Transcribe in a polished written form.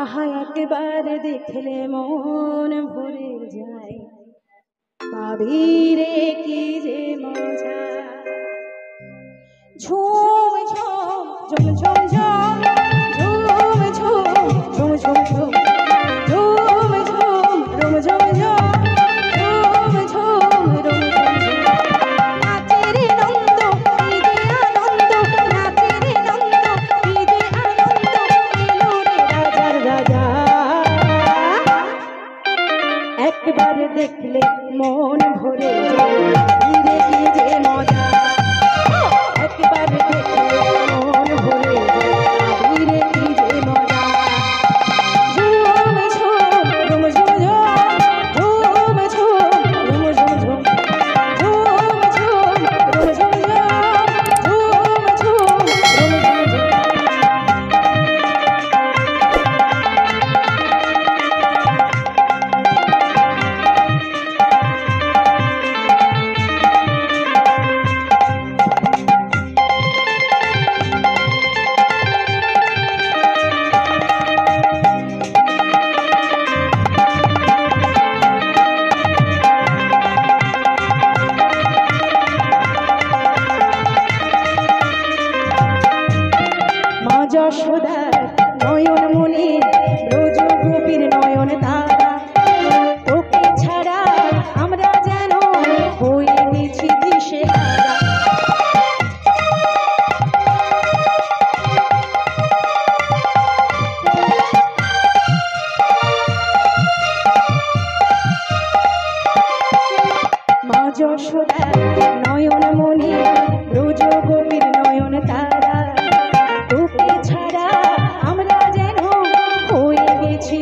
আহা একবার দেখলে মন ভরে যায়, পাবি রে কি যে মজা। ঝুম ঝুম ঝুম ঝুম ঝুম ঝুম ঝুম ঝুম ঝুম ঝুম ঝুম ঝুম রুম ঝুম ঝুম ঝুম ঝুম রুম ঝুম ঝুম। নাচে রে নন্দ কি যে আনন্দ, নাচে রে নন্দ কি যে আনন্দ, এলো রে রাজার রাজা। একবার দেখলে মন ভরে যায়, রে কি যে মজা। একবার দেখলে মন ভরে যায়, রে কি যে মজা। ঝুম ঝুম ঝুম ঝুম ঝুম ঝুম ঝুম ঝুম ঝুম ঝুম ঝুম ঝুম ঝুম ঝুম ঝুম ঝুম ঝুম ঝুম। মা যশোদার নয়ন মনি, ব্রজ গোপীর নয়ন তারা, তোকে ছাড়া আমরা যেন হয়ে গেছি দিশেহারা। মা যশোদার নয়ন মনি, ব্রজ গোপীর নয়ন তারা, তোকে ছাড়া আমরা যেন হয়ে গেছি